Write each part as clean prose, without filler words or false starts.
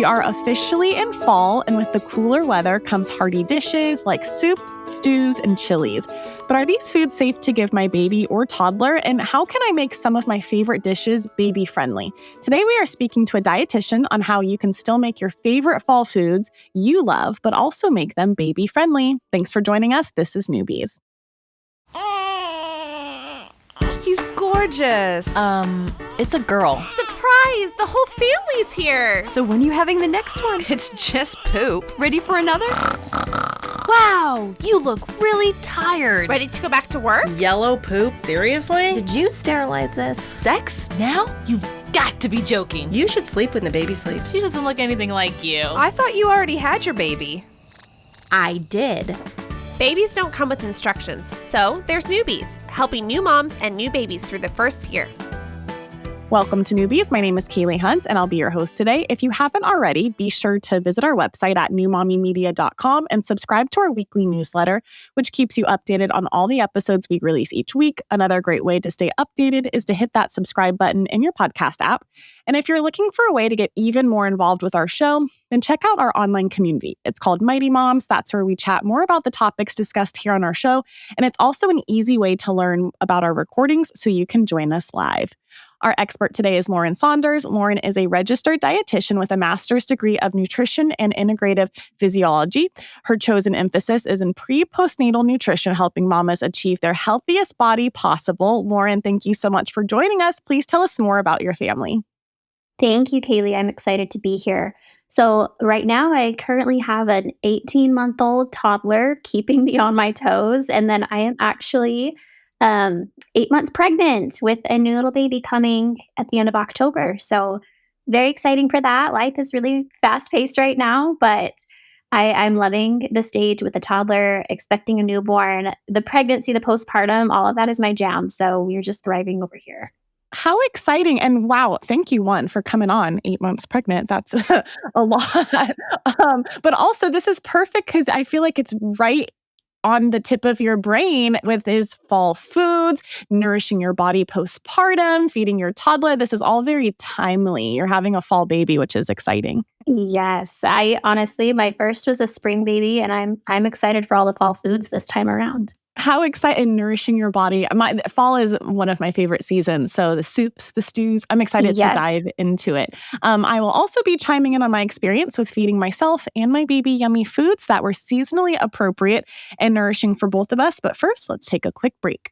are officially in fall, and with the cooler weather comes hearty dishes like soups, stews, and chilies. But are these foods safe to give my baby or toddler? And how can I make some of my favorite dishes baby-friendly? Today we are speaking to a dietitian on how you can still make your favorite fall foods you love, but also make them baby-friendly. Thanks for joining us. This is Newbies. He's gorgeous. It's a girl. Surprise! The whole family's here. So when are you having the next one? It's just poop. Ready for another? Wow, you look really tired. Ready to go back to work? Yellow poop? Seriously? Did you sterilize this? Sex? Now? You've got to be joking. You should sleep when the baby sleeps. She doesn't look anything like you. I thought you already had your baby. I did. Babies don't come with instructions, so there's Newbies, helping new moms and new babies through the first year. Welcome to Newbies. My name is Kaylee Hunt, and I'll be your host today. If you haven't already, be sure to visit our website at newmommymedia.com and subscribe to our weekly newsletter, which keeps you updated on all the episodes we release each week. Another great way to stay updated is to hit that subscribe button in your podcast app. And if you're looking for a way to get even more involved with our show, then check out our online community. It's called Mighty Moms. That's where we chat more about the topics discussed here on our show. And it's also an easy way to learn about our recordings so you can join us live. Our expert today is Lauren Saunders. Lauren is a registered dietitian with a master's degree of nutrition and integrative physiology. Her chosen emphasis is in pre-postnatal nutrition, helping mamas achieve their healthiest body possible. Lauren, thank you so much for joining us. Please tell us more about your family. Thank you, Kaylee. I'm excited to be here. So right now, I currently have an 18-month-old toddler keeping me on my toes. And then I am actually 8 months pregnant with a new little baby coming at the end of October. So very exciting for that. Life is really fast-paced right now, but I'm loving the stage with the toddler, expecting a newborn, the pregnancy, the postpartum, all of that is my jam. So we're just thriving over here. How exciting. And wow, thank you, one, for coming on 8 months pregnant. That's a lot. But also, this is perfect because I feel like it's right on the tip of your brain with his fall foods, nourishing your body postpartum, feeding your toddler. This is all very timely. You're having a fall baby, which is exciting. Yes, I honestly, my first was a spring baby, and I'm excited for all the fall foods this time around. How exciting, nourishing your body. Fall is one of my favorite seasons. So the soups, the stews, I'm excited to dive into it. I will also be chiming in on my experience with feeding myself and my baby yummy foods that were seasonally appropriate and nourishing for both of us. But first, let's take a quick break.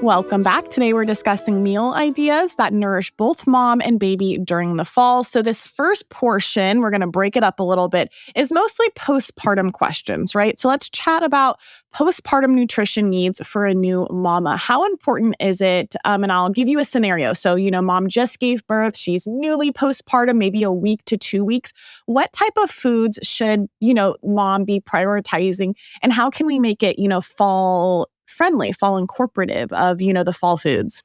Welcome back. Today we're discussing meal ideas that nourish both mom and baby during the fall. So this first portion, we're going to break it up a little bit, is mostly postpartum questions, right? So let's chat about postpartum nutrition needs for a new mama. How important is it? And I'll give you a scenario. So, mom just gave birth. She's newly postpartum, maybe a week to 2 weeks. What type of foods should, mom be prioritizing? And how can we make it, fall friendly, fall incorporative of, the fall foods?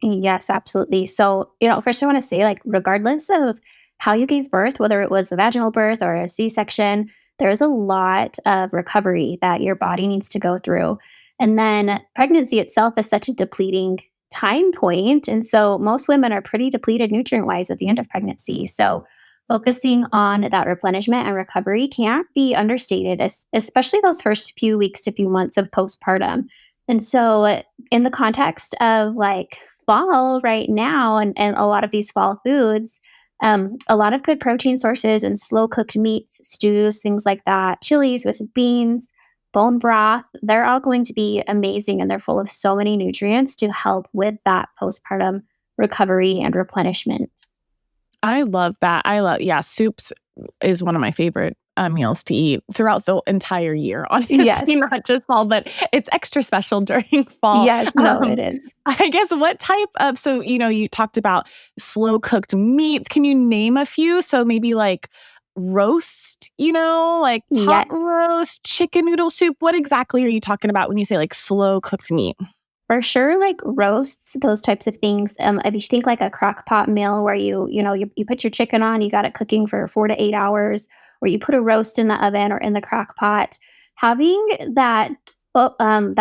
Yes, absolutely. So, first I want to say, regardless of how you gave birth, whether it was a vaginal birth or a C-section, there's a lot of recovery that your body needs to go through. And then pregnancy itself is such a depleting time point. And so most women are pretty depleted nutrient-wise at the end of pregnancy. So focusing on that replenishment and recovery can't be understated, especially those first few weeks to few months of postpartum. And so in the context of fall right now and a lot of these fall foods, a lot of good protein sources and slow cooked meats, stews, things like that, chilies with beans, bone broth, they're all going to be amazing. And they're full of so many nutrients to help with that postpartum recovery and replenishment. I love that. Soups is one of my favorite meals to eat throughout the entire year, honestly, not just fall, but it's extra special during fall. Yes, no, it is. I guess what type of, so, you talked about slow cooked meats. Can you name a few? So maybe roast, pot roast, chicken noodle soup. What exactly are you talking about when you say slow cooked meat? For sure, roasts, those types of things. If you think a crock pot meal where you put your chicken on, you got it cooking for 4 to 8 hours, or you put a roast in the oven or in the crock pot, having that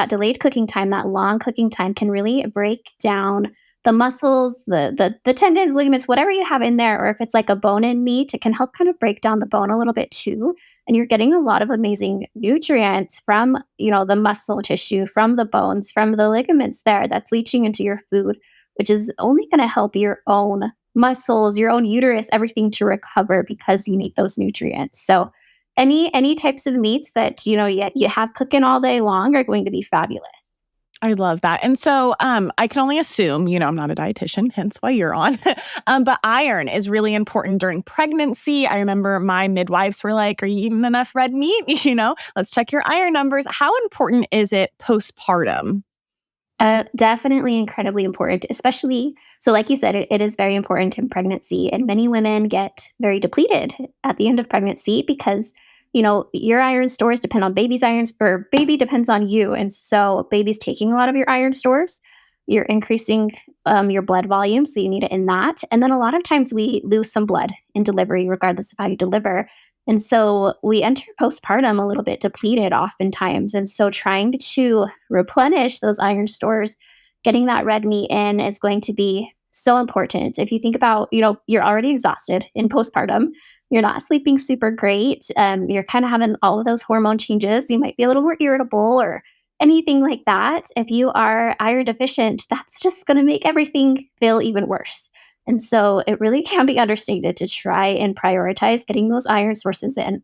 delayed cooking time, that long cooking time can really break down the muscles, the tendons, ligaments, whatever you have in there, or if it's like a bone-in meat, it can help kind of break down the bone a little bit too. And you're getting a lot of amazing nutrients from, the muscle tissue, from the bones, from the ligaments there that's leaching into your food, which is only going to help your own muscles, your own uterus, everything to recover because you need those nutrients. So any types of meats that, you have cooking all day long are going to be fabulous. I love that. And so I can only assume, I'm not a dietitian, hence why you're on. But iron is really important during pregnancy. I remember my midwives were like, are you eating enough red meat? Let's check your iron numbers. How important is it postpartum? Definitely incredibly important, especially, so like you said, it is very important in pregnancy. And many women get very depleted at the end of pregnancy because your iron stores depend on baby's irons, or baby depends on you. And so baby's taking a lot of your iron stores. You're increasing your blood volume, so you need it in that. And then a lot of times we lose some blood in delivery, regardless of how you deliver. And so we enter postpartum a little bit depleted oftentimes. And so trying to replenish those iron stores, getting that red meat in is going to be so important. If you think about, you're already exhausted in postpartum. You're not sleeping super great. You're kind of having all of those hormone changes. You might be a little more irritable or anything like that. If you are iron deficient, that's just going to make everything feel even worse. And so it really can be understated to try and prioritize getting those iron sources in.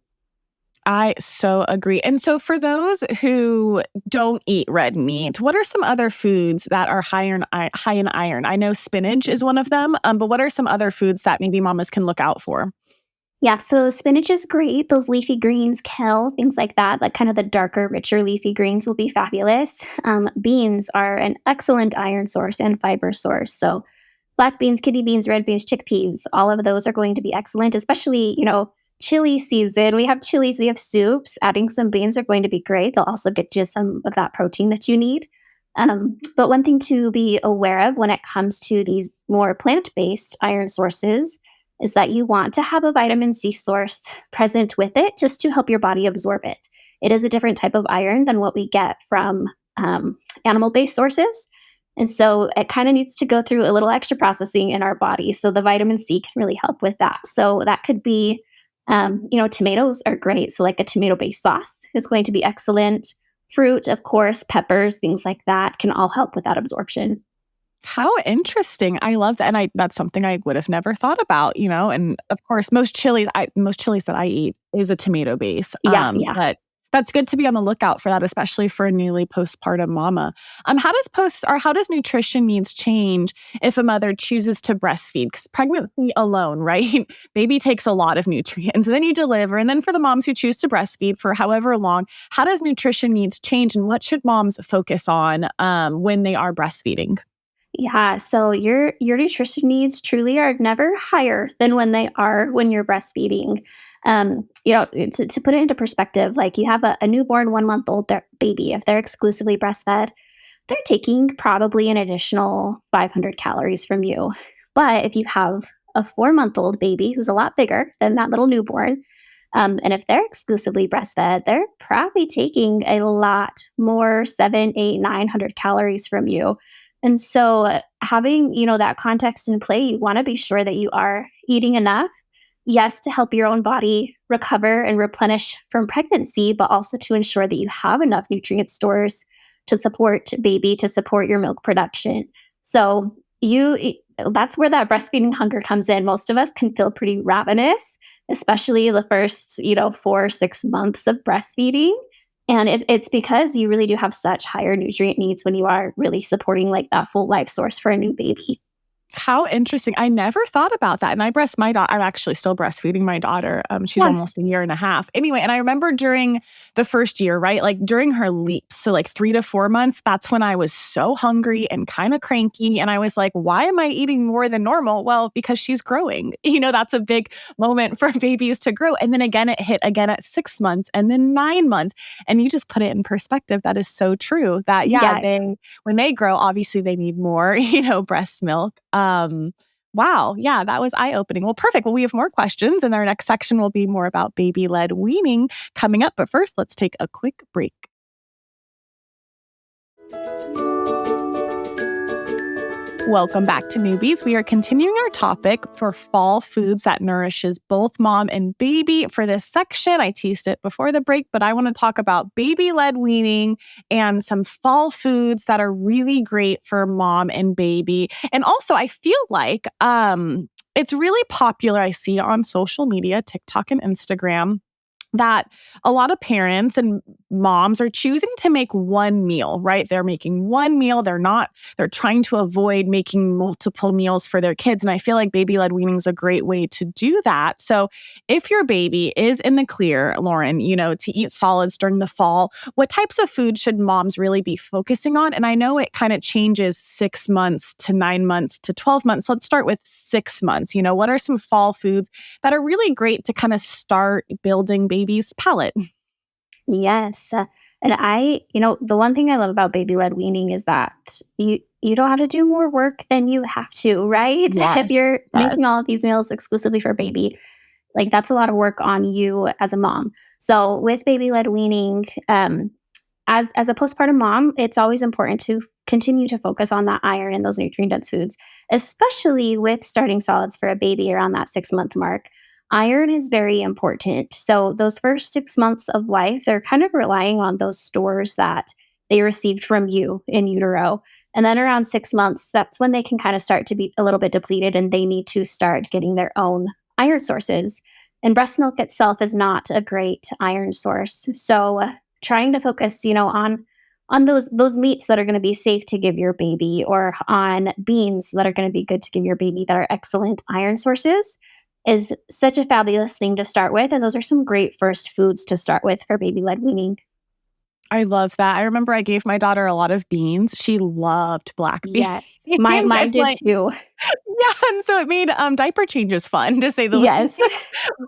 I so agree. And so for those who don't eat red meat, what are some other foods that are high in iron? I know spinach is one of them, but what are some other foods that maybe mamas can look out for? Yeah, so spinach is great. Those leafy greens, kale, things like that, like kind of the darker, richer leafy greens will be fabulous. Beans are an excellent iron source and fiber source. So black beans, kidney beans, red beans, chickpeas, all of those are going to be excellent, especially, chili season. We have chilies, we have soups. Adding some beans are going to be great. They'll also get you some of that protein that you need. But one thing to be aware of when it comes to these more plant-based iron sources is that you want to have a vitamin C source present with it just to help your body absorb it. It is a different type of iron than what we get from animal-based sources. And so it kind of needs to go through a little extra processing in our body. So the vitamin C can really help with that. So that could be, tomatoes are great. So like a tomato-based sauce is going to be excellent. Fruit, of course, peppers, things like that can all help with that absorption. How interesting. I love that. And that's something I would have never thought about, and of course, most chilies that I eat is a tomato base. Yeah. But that's good to be on the lookout for that, especially for a newly postpartum mama. How does nutrition needs change if a mother chooses to breastfeed? Because pregnancy alone, right? Baby takes a lot of nutrients, and then you deliver. And then for the moms who choose to breastfeed for however long, how does nutrition needs change, and what should moms focus on when they are breastfeeding? Yeah, so your nutrition needs truly are never higher than when you're breastfeeding. To put it into perspective, like you have a newborn 1-month-old baby, if they're exclusively breastfed, they're taking probably an additional 500 calories from you. But if you have a 4-month-old baby who's a lot bigger than that little newborn, and if they're exclusively breastfed, they're probably taking a lot more, 700, 800, 900 calories from you. And so having, that context in play, you want to be sure that you are eating enough, yes, to help your own body recover and replenish from pregnancy, but also to ensure that you have enough nutrient stores to support baby, to support your milk production. So that's where that breastfeeding hunger comes in. Most of us can feel pretty ravenous, especially the first, 4-6 months of breastfeeding. And it's because you really do have such higher nutrient needs when you are really supporting like that full life source for a new baby. How interesting. I never thought about that. And I'm actually still breastfeeding my daughter. She's almost a year and a half. Anyway, and I remember during the first year, right? Like during her leaps, so like 3 to 4 months, that's when I was so hungry and kind of cranky. And I was like, why am I eating more than normal? Well, because she's growing. That's a big moment for babies to grow. And then again, it hit again at 6 months and then 9 months. And you just put it in perspective. That is so true that, when they grow, obviously they need more, breast milk. Wow. Yeah, that was eye-opening. Well, perfect. Well, we have more questions, and our next section will be more about baby-led weaning coming up. But first, let's take a quick break. Welcome back to Newbies. We are continuing our topic for fall foods that nourishes both mom and baby. For this section, I teased it before the break, but I want to talk about baby-led weaning and some fall foods that are really great for mom and baby. And also, I feel like it's really popular. I see on social media, TikTok and Instagram, that a lot of parents and moms are choosing to make one meal, right? They're making one meal. They're trying to avoid making multiple meals for their kids. And I feel like baby-led weaning is a great way to do that. So if your baby is in the clear, Lauren, to eat solids during the fall, what types of food should moms really be focusing on? And I know it kind of changes 6 months to 9 months to 12 months. So let's start with 6 months. What are some fall foods that are really great to kind of start building baby's palate? Yes. And the one thing I love about baby-led weaning is that you don't have to do more work than you have to, right? Yes. If you're making all of these meals exclusively for baby, like that's a lot of work on you as a mom. So with baby-led weaning, as a postpartum mom, it's always important to continue to focus on that iron and those nutrient-dense foods, especially with starting solids for a baby around that 6-month mark. Iron is very important. So those first 6 months of life, they're kind of relying on those stores that they received from you in utero. And then around 6 months, that's when they can kind of start to be a little bit depleted and they need to start getting their own iron sources. And breast milk itself is not a great iron source. So trying to focus, on those meats that are going to be safe to give your baby, or on beans that are going to be good to give your baby that are excellent iron sources, is such a fabulous thing to start with. And those are some great first foods to start with for baby-led weaning. I love that. I remember I gave my daughter a lot of beans. She loved black beans. Yes. Mine did too. Yeah, and so it made diaper changes fun, to say the Yes. least.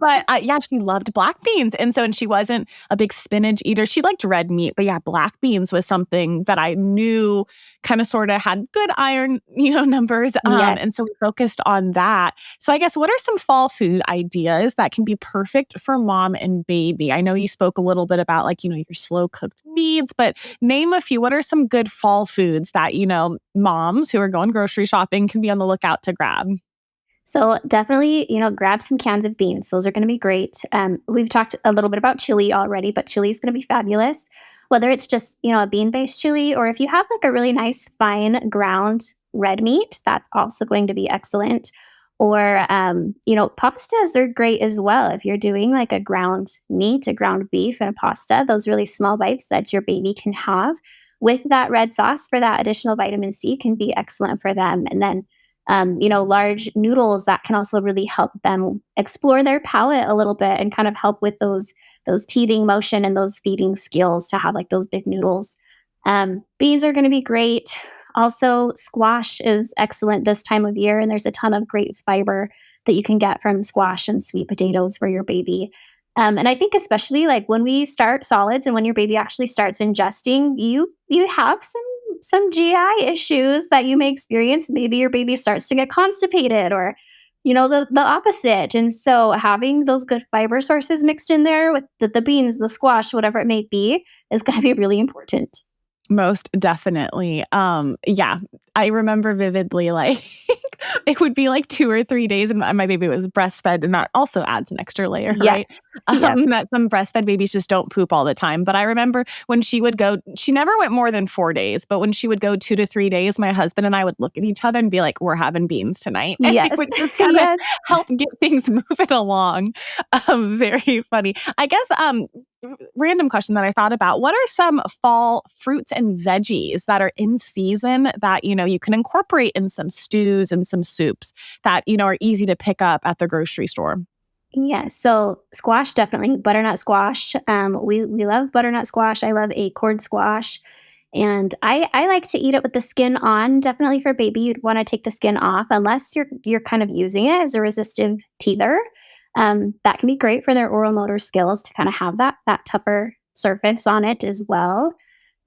But she loved black beans. And she wasn't a big spinach eater. She liked red meat, but black beans was something that I knew kind of sort of had good iron, numbers. Yes. And so we focused on that. So I guess, what are some fall food ideas that can be perfect for mom and baby? I know you spoke a little bit about your slow cooked meats, but name a few. What are some good fall foods that, moms who are going grocery shopping can be on the lookout to grab? So definitely, grab some cans of beans. Those are going to be great. We've talked a little bit about chili already, but chili is going to be fabulous. Whether it's just, a bean-based chili, or if you have like a really nice fine ground red meat, that's also going to be excellent. Or, pastas are great as well. If you're doing like a ground meat, a ground beef and a pasta, those really small bites that your baby can have with that red sauce for that additional vitamin C can be excellent for them. And then large noodles that can also really help them explore their palate a little bit and kind of help with those teething motion and those feeding skills to have like those big noodles. Beans are going to be great. Also, squash is excellent this time of year, and there's a ton of great fiber that you can get from squash and sweet potatoes for your baby. And I think especially like when we start solids and when your baby actually starts ingesting, you have some GI issues that you may experience. Maybe your baby starts to get constipated, or the opposite. And so having those good fiber sources mixed in there with the beans, the squash, whatever it may be, is going to be really important. Most definitely. I remember vividly, like it would be like 2 or 3 days and my baby was breastfed, and that also adds an extra layer, right? That some breastfed babies just don't poop all the time. But I remember when she would go, she never went more than 4 days, but when she would go 2 to 3 days, my husband and I would look at each other and be like, we're having beans tonight. And it would just kind of help get things moving along. Very funny. I guess, random question that I thought about. What are some fall fruits and veggies that are in season that, you can incorporate in some stews and some soups that, are easy to pick up at the grocery store? Yeah, so squash, definitely. Butternut squash. We love butternut squash. I love acorn squash. And I like to eat it with the skin on. Definitely for baby, you'd want to take the skin off unless you're kind of using it as a resistive teether. That can be great for their oral motor skills to kind of have that tougher surface on it as well.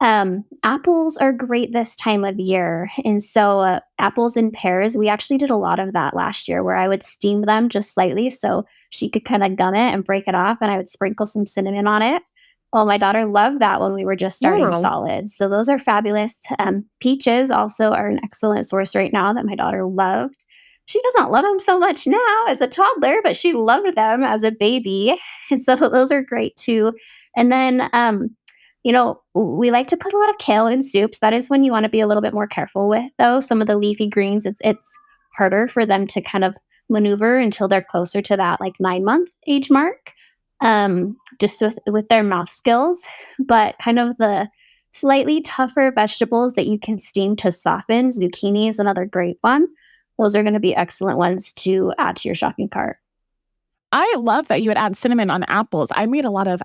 Apples are great this time of year. And so apples and pears, we actually did a lot of that last year where I would steam them just slightly so she could kind of gum it and break it off, and I would sprinkle some cinnamon on it. Well, my daughter loved that when we were just starting Oh. solids. So those are fabulous. Peaches also are an excellent source right now that my daughter loved. She doesn't love them so much now as a toddler, but she loved them as a baby. And so those are great too. And then, we like to put a lot of kale in soups. That is when you want to be a little bit more careful with, though. Some of the leafy greens, it's harder for them to kind of maneuver until they're closer to that like 9-month age mark, just with their mouth skills. But kind of the slightly tougher vegetables that you can steam to soften, zucchini is another great one. Those are going to be excellent ones to add to your shopping cart. I love that you would add cinnamon on apples. I made a lot of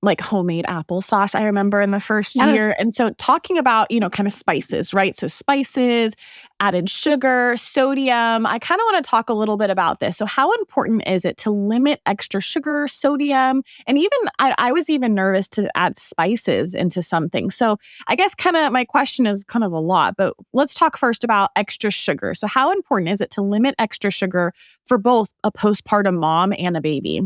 like homemade applesauce, I remember in the first Yeah. year. And so talking about, kind of spices, right? So spices, added sugar, sodium. I kind of want to talk a little bit about this. So how important is it to limit extra sugar, sodium, and even I was even nervous to add spices into something. So I guess kind of my question is kind of a lot, but let's talk first about extra sugar. So how important is it to limit extra sugar for both a postpartum mom and a baby?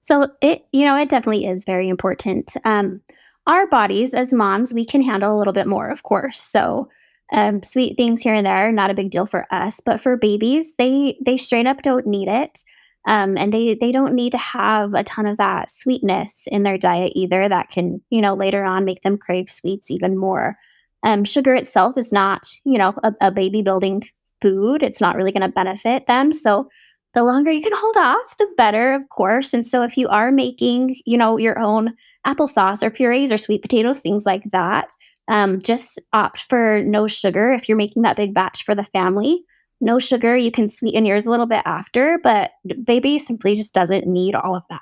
So it definitely is very important. Our bodies as moms, we can handle a little bit more, of course. So sweet things here and there, not a big deal for us. But for babies, they straight up don't need it. And they don't need to have a ton of that sweetness in their diet either. That can, later on make them crave sweets even more. Sugar itself is not, a baby building food. It's not really going to benefit them. So the longer you can hold off, the better, of course. And so if you are making, your own applesauce or purees or sweet potatoes, things like that, just opt for no sugar. If you're making that big batch for the family, no sugar. You can sweeten yours a little bit after, but baby simply just doesn't need all of that.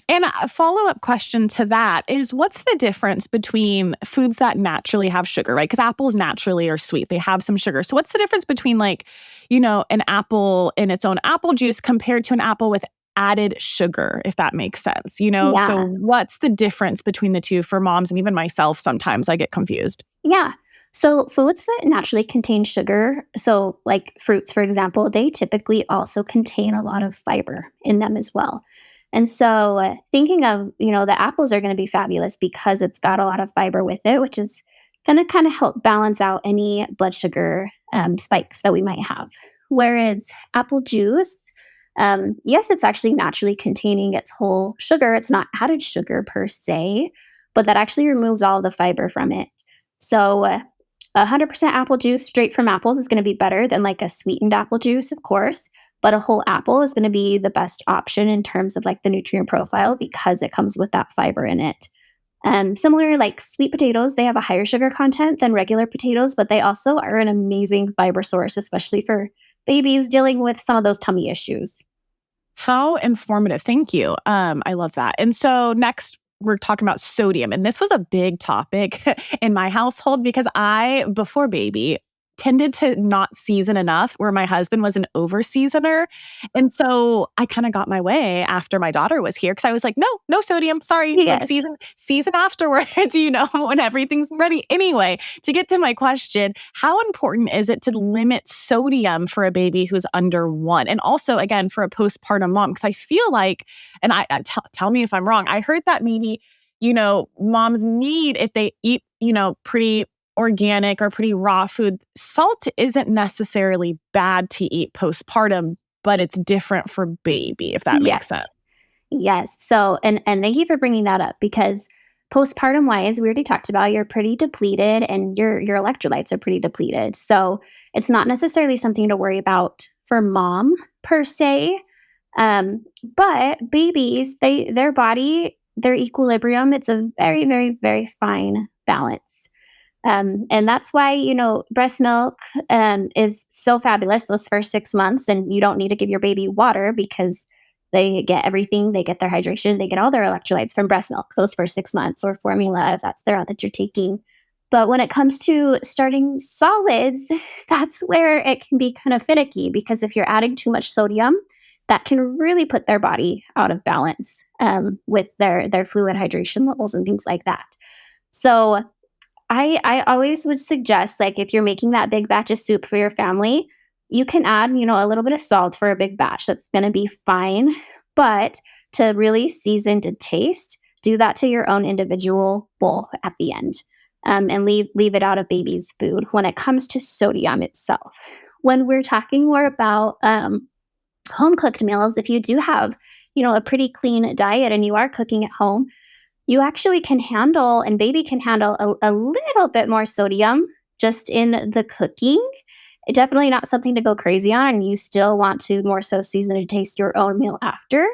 And a follow-up question to that is, what's the difference between foods that naturally have sugar, right? Because apples naturally are sweet. They have some sugar. So what's the difference between an apple in its own apple juice compared to an apple with added sugar, if that makes sense? Yeah. So what's the difference between the two for moms, and even myself, sometimes I get confused. Yeah. So foods that naturally contain sugar, so like fruits, for example, they typically also contain a lot of fiber in them as well. And so thinking of, the apples are going to be fabulous because it's got a lot of fiber with it, which is going to kind of help balance out any blood sugar spikes that we might have. Whereas apple juice, yes, it's actually naturally containing its whole sugar. It's not added sugar per se, but that actually removes all the fiber from it. So 100% apple juice straight from apples is going to be better than like a sweetened apple juice, of course. But a whole apple is going to be the best option in terms of like the nutrient profile because it comes with that fiber in it. Similar, like sweet potatoes, they have a higher sugar content than regular potatoes, but they also are an amazing fiber source, especially for babies dealing with some of those tummy issues. How informative. Thank you. I love that. And so next, we're talking about sodium. And this was a big topic in my household because before baby, tended to not season enough, where my husband was an over seasoner. And so I kind of got my way after my daughter was here because I was like, no sodium, sorry, Yes. like season afterwards, when everything's ready. Anyway, to get to my question, how important is it to limit sodium for a baby who's under 1? And also, again, for a postpartum mom, because I feel like, and tell me if I'm wrong, I heard that maybe, moms need, if they eat, pretty organic or pretty raw food, salt isn't necessarily bad to eat postpartum, but it's different for baby, if that makes sense. Yes. So, and thank you for bringing that up because postpartum wise, we already talked about you're pretty depleted and your electrolytes are pretty depleted. So it's not necessarily something to worry about for mom per se. But babies, their body, their equilibrium, it's a very, very, very fine balance. And that's why, breast milk is so fabulous those first 6 months. And you don't need to give your baby water because they get everything. They get their hydration. They get all their electrolytes from breast milk those first 6 months, or formula if that's the route that you're taking. But when it comes to starting solids, that's where it can be kind of finicky because if you're adding too much sodium, that can really put their body out of balance with their fluid hydration levels and things like that. So I always would suggest, like, if you're making that big batch of soup for your family, you can add, a little bit of salt for a big batch. That's going to be fine. But to really season to taste, do that to your own individual bowl at the end. And leave it out of baby's food when it comes to sodium itself. When we're talking more about home cooked meals, if you do have, a pretty clean diet and you are cooking at home, you actually can handle, and baby can handle a little bit more sodium just in the cooking. Definitely not something to go crazy on, and you still want to more so season to taste your own meal after.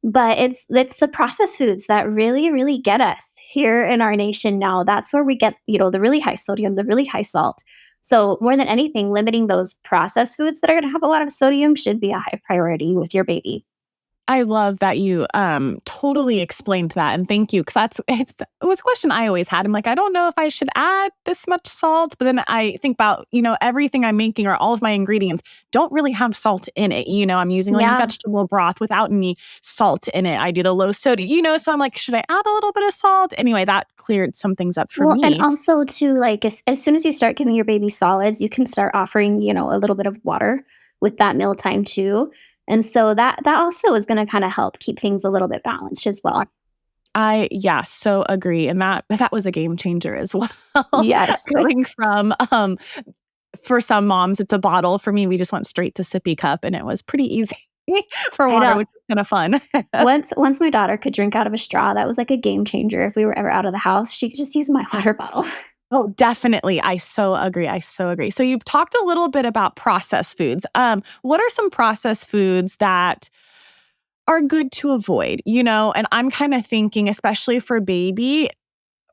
But it's the processed foods that really, really get us here in our nation now. That's where we get, the really high sodium, the really high salt. So more than anything, limiting those processed foods that are going to have a lot of sodium should be a high priority with your baby. I love that you totally explained that, and thank you, because it was a question I always had. I'm like, I don't know if I should add this much salt, but then I think about everything I'm making or all of my ingredients don't really have salt in it. I'm using like vegetable broth without any salt in it. I do the low sodium, so I'm like, should I add a little bit of salt? Anyway, that cleared some things up for me. And also too, like as soon as you start giving your baby solids, you can start offering a little bit of water with that mealtime too. And so that also is going to kind of help keep things a little bit balanced as well. I so agree. And that was a game changer as well. Yes. Going from, for some moms, it's a bottle. For me, we just went straight to sippy cup, and it was pretty easy for water, which was kind of fun. Once my daughter could drink out of a straw, that was like a game changer. If we were ever out of the house, she could just use my water bottle. Oh, definitely. I so agree. So you've talked a little bit about processed foods. What are some processed foods that are good to avoid? And I'm kind of thinking, especially for baby,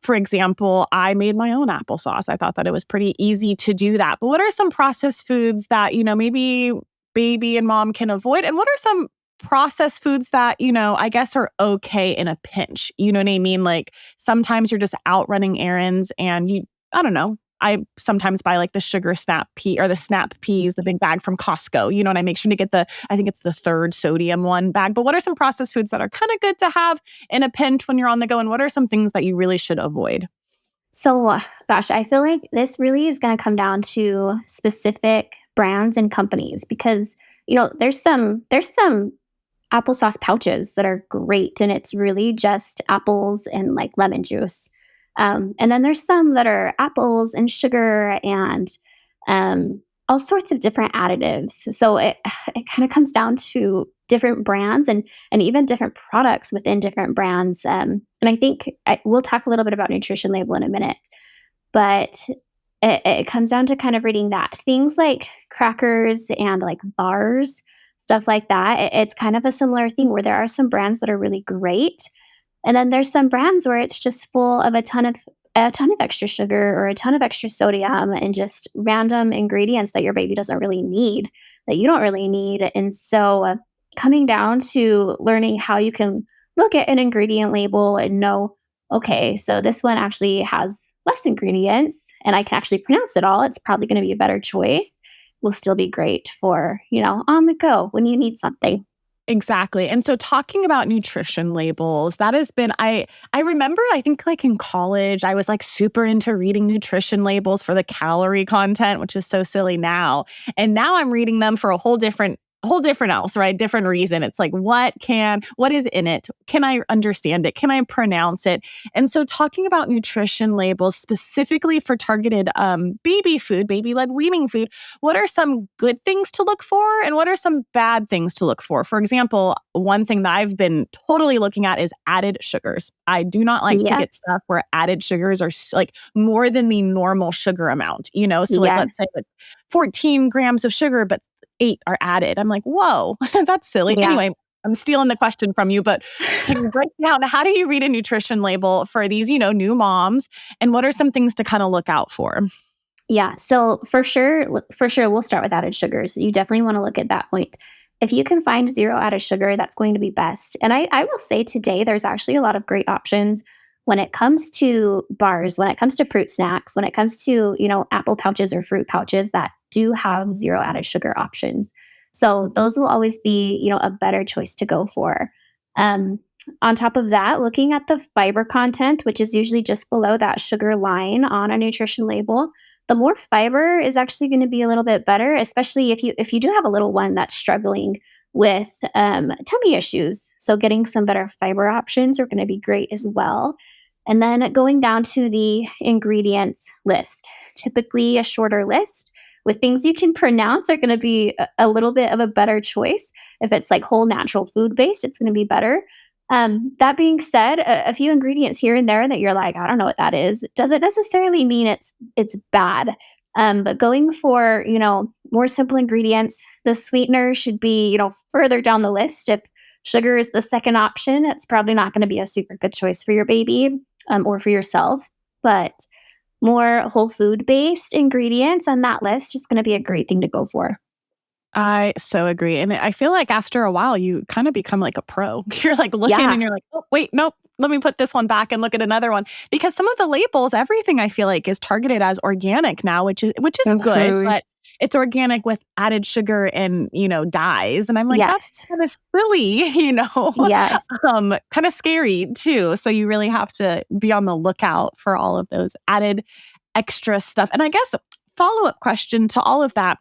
for example, I made my own applesauce. I thought that it was pretty easy to do that. But what are some processed foods that, maybe baby and mom can avoid? And what are some processed foods that, I guess are okay in a pinch? You know what I mean? Like sometimes you're just out running errands and I don't know. I sometimes buy like the sugar snap pea or the snap peas, the big bag from Costco, and I make sure to get I think it's the 3rd sodium one bag. But what are some processed foods that are kind of good to have in a pinch when you're on the go? And what are some things that you really should avoid? So, gosh, I feel like this really is going to come down to specific brands and companies because, there's some applesauce pouches that are great, and it's really just apples and like lemon juice. And then there's some that are apples and sugar and all sorts of different additives. So it kind of comes down to different brands and even different products within different brands. And I think we'll talk a little bit about nutrition label in a minute, but it comes down to kind of reading that. Things like crackers and like bars, stuff like that. It's kind of a similar thing where there are some brands that are really great. And then there's some brands where it's just full of a ton of extra sugar or a ton of extra sodium and just random ingredients that your baby doesn't really need, that you don't really need. And so coming down to learning how you can look at an ingredient label and know, okay, so this one actually has less ingredients and I can actually pronounce it all. It's probably going to be a better choice. Will still be great for, on the go when you need something. Exactly. And so talking about nutrition labels, that has been, I remember, I think like in college, I was like super into reading nutrition labels for the calorie content, which is so silly now. And now I'm reading them for a whole different else, right? Different reason. It's like, what is in it? Can I understand it? Can I pronounce it? And so talking about nutrition labels specifically for targeted baby food, baby-led weaning food, what are some good things to look for? And what are some bad things to look for? For example, one thing that I've been totally looking at is added sugars. I do not like to get stuff where added sugars are like more than the normal sugar amount, So like, let's say it's 14 grams of sugar, but 8 are added. I'm like, whoa, that's silly. Yeah. Anyway, I'm stealing the question from you, but can you break down how do you read a nutrition label for these, new moms? And what are some things to kind of look out for? Yeah. So for sure, we'll start with added sugars. You definitely want to look at that point. If you can find 0 added sugar, that's going to be best. And I will say today, there's actually a lot of great options when it comes to bars, when it comes to fruit snacks, when it comes to, apple pouches or fruit pouches that do have 0 added sugar options. So those will always be, a better choice to go for. On top of that, looking at the fiber content, which is usually just below that sugar line on a nutrition label, the more fiber is actually going to be a little bit better, especially if you do have a little one that's struggling with tummy issues. So getting some better fiber options are going to be great as well. And then going down to the ingredients list, typically a shorter list with things you can pronounce are going to be a little bit of a better choice. If it's like whole natural food based, it's going to be better. That being said, a few ingredients here and there that you're like, I don't know what that is, doesn't necessarily mean it's bad. But going for, more simple ingredients, the sweetener should be, further down the list. If sugar is the second option, it's probably not going to be a super good choice for your baby or for yourself. But more whole food based ingredients on that list is going to be a great thing to go for. I so agree. And I feel like after a while, you kind of become like a pro. You're like looking and you're like, oh, wait, nope. Let me put this one back and look at another one. Because some of the labels, everything I feel like is targeted as organic now, which is good, but it's organic with added sugar and, dyes. And I'm like, that's kind of silly, Yes. kind of scary too. So you really have to be on the lookout for all of those added extra stuff. And I guess follow-up question to all of that.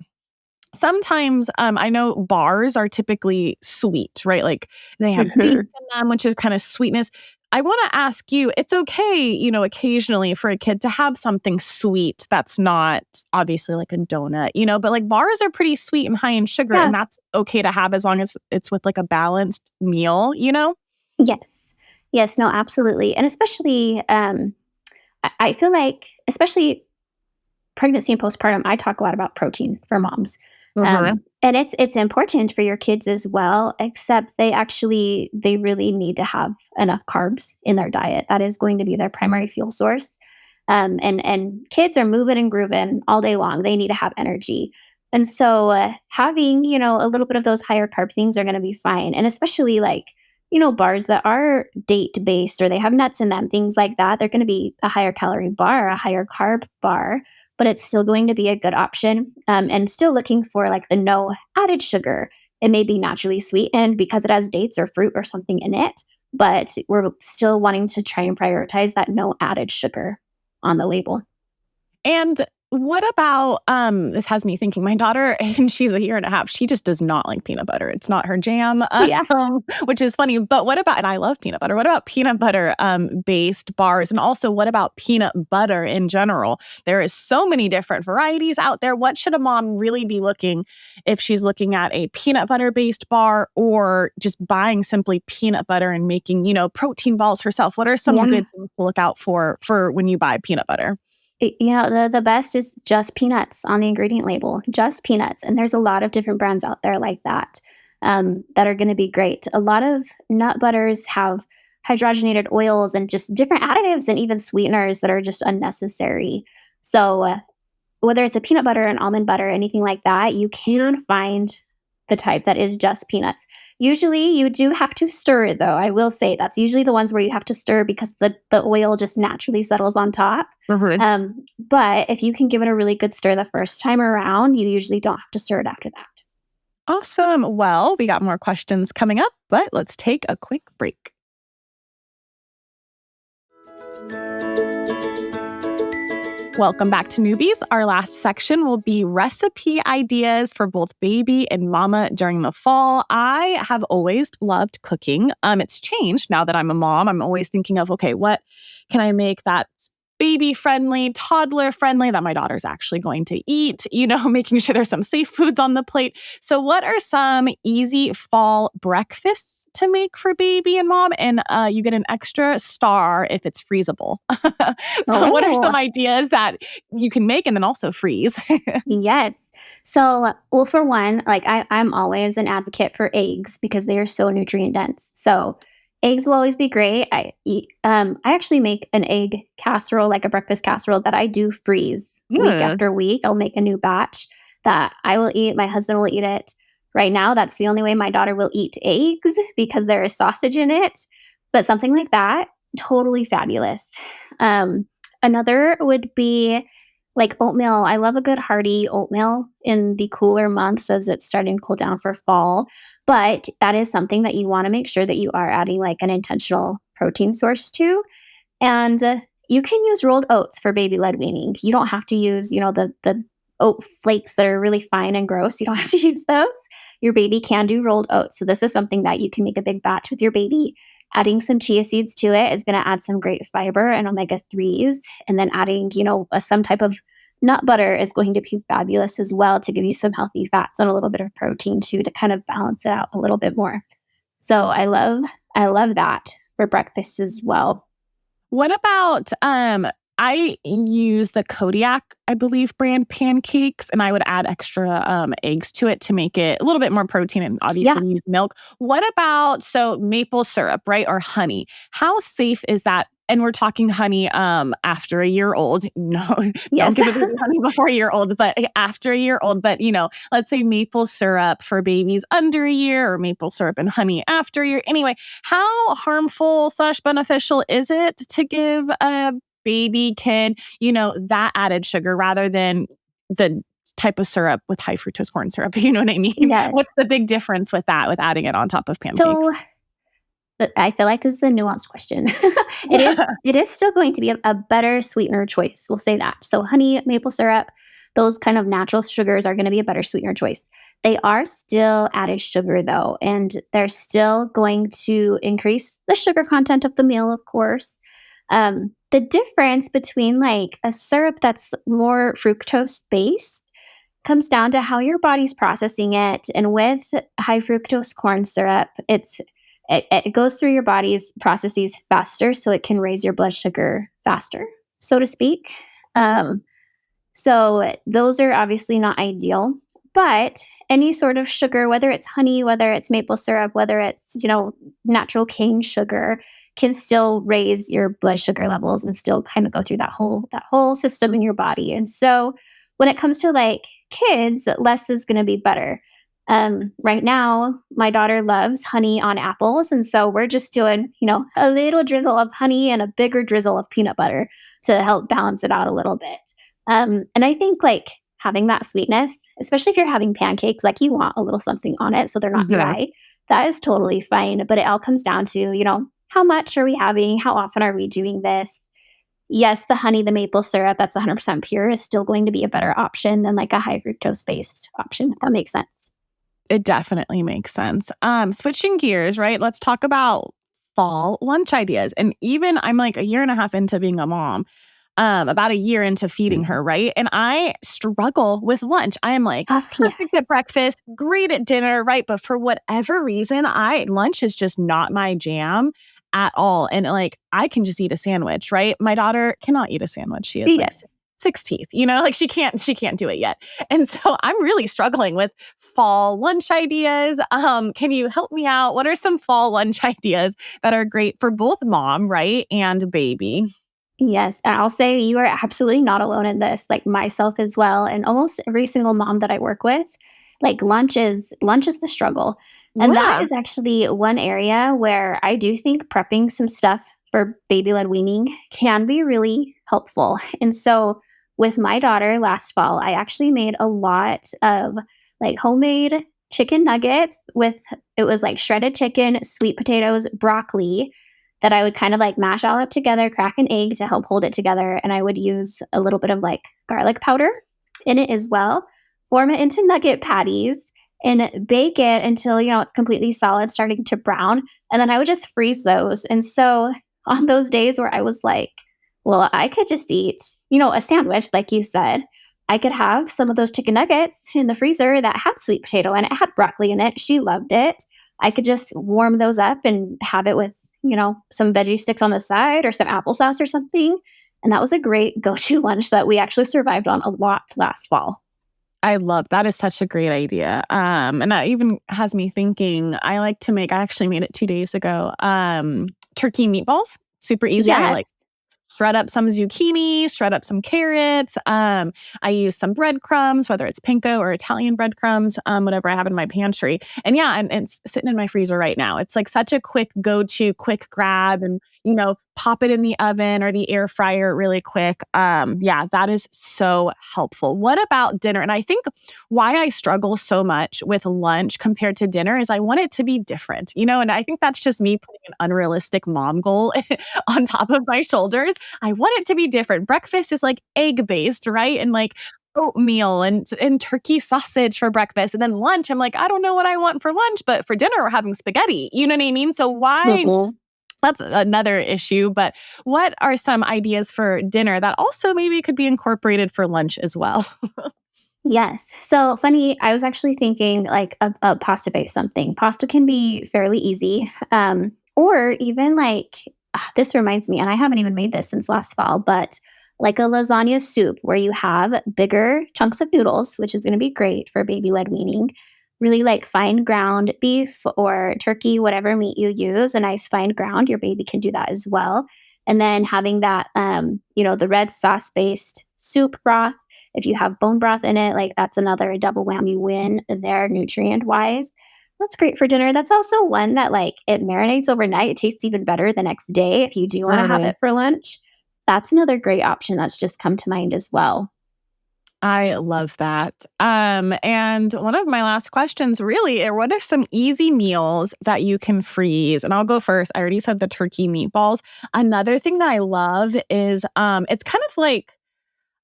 Sometimes I know bars are typically sweet, right? Like they have dates in them, which is kind of sweetness. I want to ask you, it's okay, occasionally for a kid to have something sweet that's not obviously like a donut, but like bars are pretty sweet and high in sugar, and that's okay to have as long as it's with like a balanced meal, Yes, no, absolutely. And especially, I feel like, especially pregnancy and postpartum, I talk a lot about protein for moms. And it's important for your kids as well, except they really need to have enough carbs in their diet. That is going to be their primary fuel source. And kids are moving and grooving all day long. They need to have energy. And so having, a little bit of those higher carb things are going to be fine. And especially like, bars that are date based or they have nuts in them, things like that, they're going to be a higher calorie bar, a higher carb bar, but it's still going to be a good option. And still looking for like the no added sugar. It may be naturally sweetened because it has dates or fruit or something in it, but we're still wanting to try and prioritize that no added sugar on the label. And what about, this has me thinking, my daughter, and she's a year and a half, she just does not like peanut butter. It's not her jam, which is funny. But what about, and I love peanut butter, what about peanut butter based bars? And also what about peanut butter in general? There is so many different varieties out there. What should a mom really be looking if she's looking at a peanut butter based bar or just buying simply peanut butter and making, protein balls herself? What are some good things to look out for when you buy peanut butter? The best is just peanuts on the ingredient label, just peanuts. And there's a lot of different brands out there like that that are going to be great. A lot of nut butters have hydrogenated oils and just different additives and even sweeteners that are just unnecessary. So whether it's a peanut butter, an almond butter, anything like that, you can find the type that is just peanuts. Usually you do have to stir it though. I will say that's usually the ones where you have to stir because the oil just naturally settles on top. But if you can give it a really good stir the first time around, you usually don't have to stir it after that. Awesome. Well, we got more questions coming up, but let's take a quick break. Welcome back to Newbies. Our last section will be recipe ideas for both baby and mama during the fall. I have always loved cooking. It's changed now that I'm a mom. I'm always thinking of, okay, what can I make that's baby friendly, toddler friendly, that my daughter's actually going to eat, making sure there's some safe foods on the plate. So what are some easy fall breakfasts to make for baby and mom? And you get an extra star if it's freezable. What are some ideas that you can make and then also freeze? Yes. So, well, for one, like I'm always an advocate for eggs because they are so nutrient dense. So eggs will always be great. I actually make an egg casserole, like a breakfast casserole that I do freeze week after week. I'll make a new batch that I will eat. My husband will eat it. Right now, that's the only way my daughter will eat eggs because there is sausage in it. But something like that, totally fabulous. Another would be like oatmeal. I love a good hearty oatmeal in the cooler months as it's starting to cool down for fall. But that is something that you want to make sure that you are adding like an intentional protein source to. And you can use rolled oats for baby-led weaning. You don't have to use, the oat flakes that are really fine and gross. You don't have to use those. Your baby can do rolled oats. So this is something that you can make a big batch with your baby. Adding some chia seeds to it is going to add some great fiber and omega-3s. And then adding, some type of nut butter is going to be fabulous as well to give you some healthy fats and a little bit of protein too, to kind of balance it out a little bit more. So I love that for breakfast as well. What about, I use the Kodiak, I believe, brand pancakes, and I would add extra eggs to it to make it a little bit more protein and obviously use milk. What about, maple syrup, right? Or honey? How safe is that? And we're talking honey after a year old. No, don't give a baby honey before a year old, but after a year old. But, let's say maple syrup for babies under a year or maple syrup and honey after a year. Anyway, how harmful / beneficial is it to give a baby kid, that added sugar rather than the type of syrup with high fructose corn syrup? You know what I mean? Yes. What's the big difference with that, with adding it on top of pancakes? So I feel like this is a nuanced question. It is still going to be a better sweetener choice. We'll say that. So honey, maple syrup, those kind of natural sugars are going to be a better sweetener choice. They are still added sugar though, and they're still going to increase the sugar content of the meal, of course. The difference between like a syrup that's more fructose based comes down to how your body's processing it. And with high fructose corn syrup, it goes through your body's processes faster, so it can raise your blood sugar faster, so to speak. So those are obviously not ideal, but any sort of sugar, whether it's honey, whether it's maple syrup, whether it's, natural cane sugar, can still raise your blood sugar levels and still kind of go through that whole system in your body. And so when it comes to like kids, less is going to be better. Right now, my daughter loves honey on apples. And so we're just doing, a little drizzle of honey and a bigger drizzle of peanut butter to help balance it out a little bit. And I think like having that sweetness, especially if you're having pancakes, like you want a little something on it so they're not dry. That is totally fine. But it all comes down to, how much are we having? How often are we doing this? Yes, the honey, the maple syrup, that's 100% pure, is still going to be a better option than like a high fructose based option, if that makes sense. It definitely makes sense. Switching gears, right? Let's talk about fall lunch ideas. And even I'm like a year and a half into being a mom, about a year into feeding her, right? And I struggle with lunch. I am like perfect at breakfast, great at dinner, right? But for whatever reason, lunch is just not my jam at all. And like, I can just eat a sandwich, right? My daughter cannot eat a sandwich. She has like 6 teeth, like she can't do it yet. And so I'm really struggling with fall lunch ideas. Can you help me out? What are some fall lunch ideas that are great for both mom, right, and baby? Yes. And I'll say you are absolutely not alone in this, like myself as well. And almost every single mom that I work with, like lunch is the struggle. And that is actually one area where I do think prepping some stuff for baby-led weaning can be really helpful. And so with my daughter last fall, I actually made a lot of like homemade chicken nuggets it was like shredded chicken, sweet potatoes, broccoli that I would kind of like mash all up together, crack an egg to help hold it together. And I would use a little bit of like garlic powder in it as well, form it into nugget patties and bake it until, it's completely solid, starting to brown. And then I would just freeze those. And so on those days where I was like, well, I could just eat, a sandwich, like you said, I could have some of those chicken nuggets in the freezer that had sweet potato and it had broccoli in it. She loved it. I could just warm those up and have it with, some veggie sticks on the side or some applesauce or something. And that was a great go-to lunch that we actually survived on a lot last fall. I love that. Is such a great idea. And that even has me thinking, I actually made it 2 days ago, turkey meatballs. Super easy. Yes. I shred up some zucchini, shred up some carrots. I use some breadcrumbs, whether it's panko or Italian breadcrumbs, whatever I have in my pantry. And and it's sitting in my freezer right now. It's like such a quick go-to, quick grab, and, pop it in the oven or the air fryer really quick. That is so helpful. What about dinner? And I think why I struggle so much with lunch compared to dinner is I want it to be different, and I think that's just me putting an unrealistic mom goal on top of my shoulders. I want it to be different. Breakfast is like egg based, right? And like oatmeal and turkey sausage for breakfast. And then lunch, I'm like, I don't know what I want for lunch, but for dinner, we're having spaghetti. You know what I mean? So why? That's another issue. But what are some ideas for dinner that also maybe could be incorporated for lunch as well? Yes. So funny, I was actually thinking like a pasta-based something. Pasta can be fairly easy. Or even like, this reminds me, and I haven't even made this since last fall, but like a lasagna soup where you have bigger chunks of noodles, which is going to be great for baby-led weaning. Really like fine ground beef or turkey, whatever meat you use, a nice fine ground. Your baby can do that as well. And then having that, the red sauce-based soup broth. If you have bone broth in it, like that's another double whammy win there, nutrient-wise. That's great for dinner. That's also one that like it marinates overnight. It tastes even better the next day if you do want to have it for lunch. That's another great option that's just come to mind as well. I love that. And one of my last questions really are what are some easy meals that you can freeze? And I'll go first. I already said the turkey meatballs. Another thing that I love is it's kind of like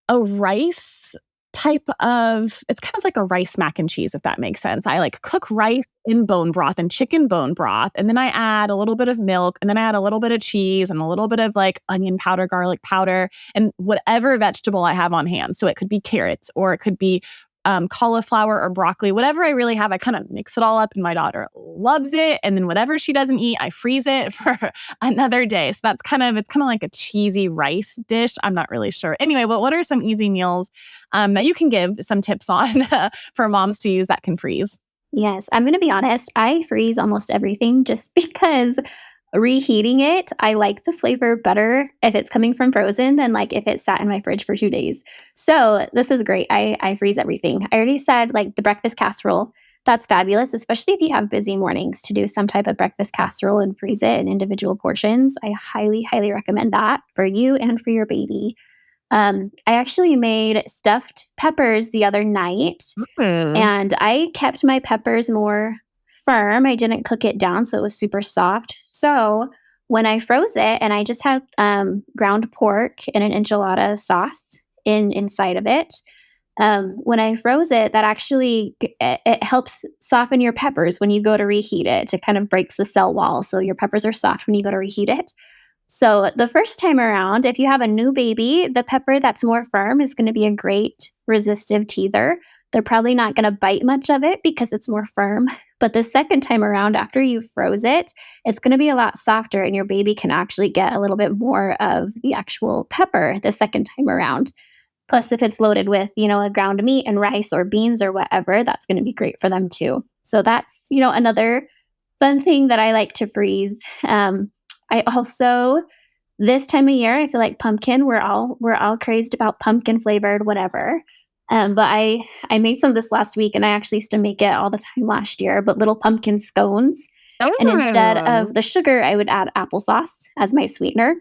a rice it's kind of like a rice mac and cheese, if that makes sense. I like cook rice in bone broth and chicken bone broth. And then I add a little bit of milk and then I add a little bit of cheese and a little bit of like onion powder, garlic powder, and whatever vegetable I have on hand. So it could be carrots or it could be cauliflower or broccoli, whatever I really have, I kind of mix it all up and my daughter loves it. And then whatever she doesn't eat, I freeze it for another day. So it's kind of like a cheesy rice dish. I'm not really sure. Anyway, but what are some easy meals that you can give some tips on for moms to use that can freeze? Yes, I'm going to be honest. I freeze almost everything just because reheating it, I like the flavor better if it's coming from frozen than like if it sat in my fridge for 2 days. So this is great. I freeze everything. I already said like the breakfast casserole. That's fabulous, especially if you have busy mornings to do some type of breakfast casserole and freeze it in individual portions. I highly, highly recommend that for you and for your baby. I actually made stuffed peppers the other night and I kept my peppers more firm. I didn't cook it down, so it was super soft. So when I froze it, and I just had ground pork and an enchilada sauce inside of it. When I froze it, that actually it helps soften your peppers when you go to reheat it. It kind of breaks the cell wall, so your peppers are soft when you go to reheat it. So the first time around, if you have a new baby, the pepper that's more firm is going to be a great resistive teether. They're probably not going to bite much of it because it's more firm. But the second time around, after you froze it, it's going to be a lot softer and your baby can actually get a little bit more of the actual pepper the second time around. Plus, if it's loaded with, a ground meat and rice or beans or whatever, that's going to be great for them too. So that's, another fun thing that I like to freeze. I also, this time of year, I feel like pumpkin, we're all crazed about pumpkin flavored whatever. But I made some this last week and I actually used to make it all the time last year, but little pumpkin scones. And instead of the sugar, I would add applesauce as my sweetener.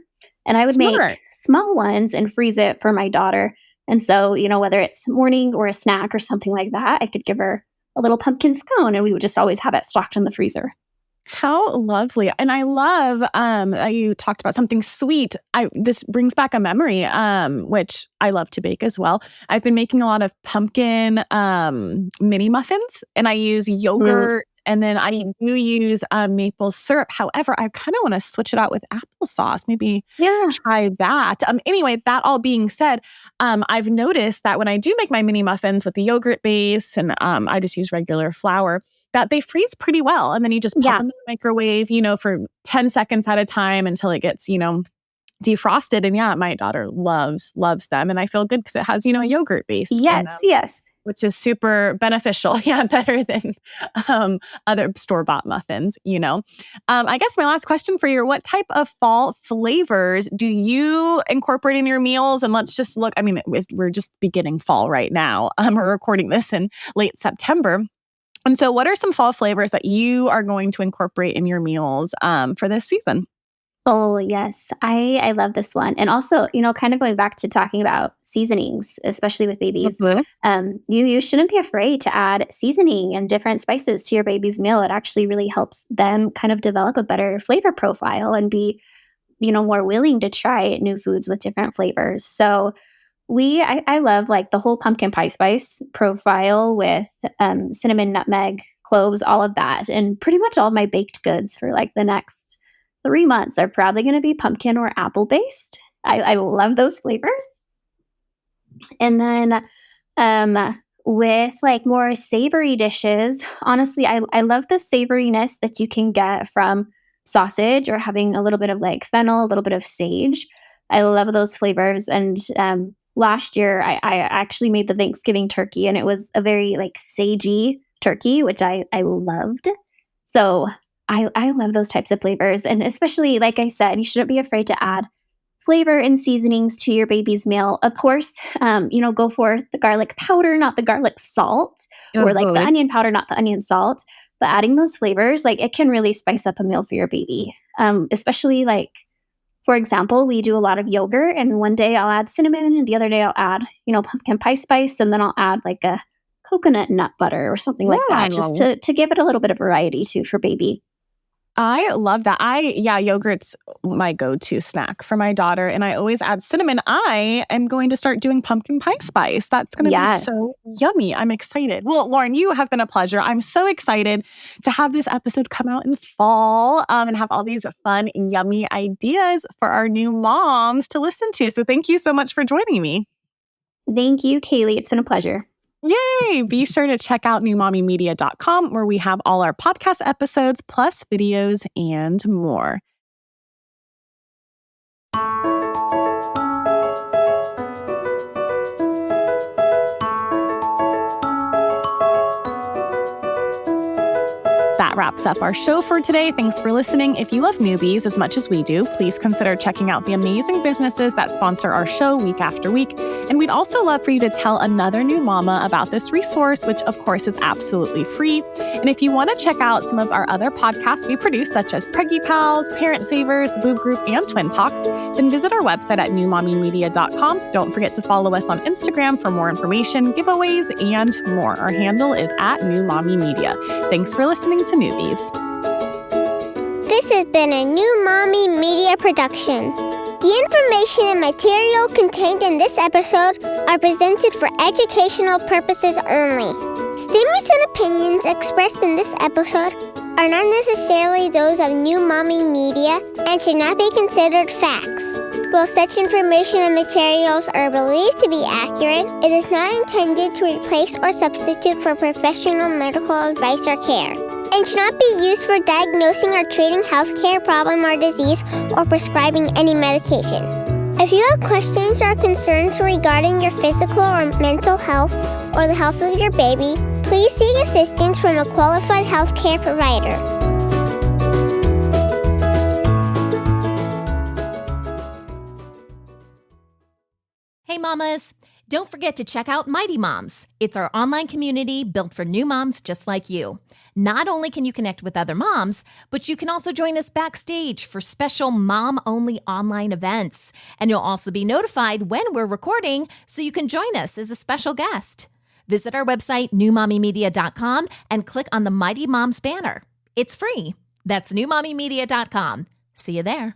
And I would make small ones and freeze it for my daughter. And so, whether it's morning or a snack or something like that, I could give her a little pumpkin scone and we would just always have it stocked in the freezer. How lovely. And I love you talked about something sweet. This brings back a memory, which I love to bake as well. I've been making a lot of pumpkin mini muffins and I use yogurt and then I do use maple syrup. However, I kind of want to switch it out with applesauce. Maybe try that. Anyway, that all being said, I've noticed that when I do make my mini muffins with the yogurt base and I just use regular flour, that they freeze pretty well. And then you just pop them in the microwave, for 10 seconds at a time until it gets, defrosted. And my daughter loves them. And I feel good because it has, a yogurt base. Yes. Which is super beneficial. Better than other store-bought muffins, I guess my last question for you, what type of fall flavors do you incorporate in your meals? And let's just look, we're just beginning fall right now. We're recording this in late September. And so what are some fall flavors that you are going to incorporate in your meals for this season? Oh, yes. I love this one. And also, kind of going back to talking about seasonings, especially with babies, you shouldn't be afraid to add seasoning and different spices to your baby's meal. It actually really helps them kind of develop a better flavor profile and be, more willing to try new foods with different flavors. So I love like the whole pumpkin pie spice profile with cinnamon, nutmeg, cloves, all of that. And pretty much all my baked goods for like the next 3 months are probably going to be pumpkin or apple based. I love those flavors. And then with like more savory dishes, honestly, I love the savoriness that you can get from sausage or having a little bit of like fennel, a little bit of sage. I love those flavors. And last year, I actually made the Thanksgiving turkey, and it was a very like sagey turkey, which I loved. So I love those types of flavors. And especially, like I said, you shouldn't be afraid to add flavor and seasonings to your baby's meal. Of course, go for the garlic powder, not the garlic salt, or like the onion powder, not the onion salt. But adding those flavors, like it can really spice up a meal for your baby. Especially like, for example, we do a lot of yogurt, and one day I'll add cinnamon, and the other day I'll add, pumpkin pie spice, and then I'll add like a coconut nut butter or something like that, just to give it a little bit of variety too for baby. I love that. Yogurt's my go-to snack for my daughter, and I always add cinnamon. I am going to start doing pumpkin pie spice. That's going to be so yummy. I'm excited. Well, Lauren, you have been a pleasure. I'm so excited to have this episode come out in fall and have all these fun, yummy ideas for our new moms to listen to. So thank you so much for joining me. Thank you, Kaylee. It's been a pleasure. Yay! Be sure to check out newmommymedia.com, where we have all our podcast episodes, plus videos and more. That wraps up our show for today. Thanks for listening. If you love newbies as much as we do, please consider checking out the amazing businesses that sponsor our show week after week. And we'd also love for you to tell another new mama about this resource, which of course is absolutely free. And if you want to check out some of our other podcasts we produce, such as Preggy Pals, Parent Savers, The Boob Group, and Twin Talks, then visit our website at newmommymedia.com. Don't forget to follow us on Instagram for more information, giveaways, and more. Our handle is at newmommymedia. Thanks for listening to Newbies. This has been a New Mommy Media production. The information and material contained in this episode are presented for educational purposes only. Statements and opinions expressed in this episode are not necessarily those of New Mommy Media and should not be considered facts. While such information and materials are believed to be accurate, it is not intended to replace or substitute for professional medical advice or care, and should not be used for diagnosing or treating healthcare problem or disease or prescribing any medication. If you have questions or concerns regarding your physical or mental health or the health of your baby, please seek assistance from a qualified healthcare provider. Hey mamas, don't forget to check out Mighty Moms. It's our online community built for new moms just like you. Not only can you connect with other moms, but you can also join us backstage for special mom-only online events. And you'll also be notified when we're recording, so you can join us as a special guest. Visit our website, newmommymedia.com, and click on the Mighty Moms banner. It's free. That's newmommymedia.com. See you there.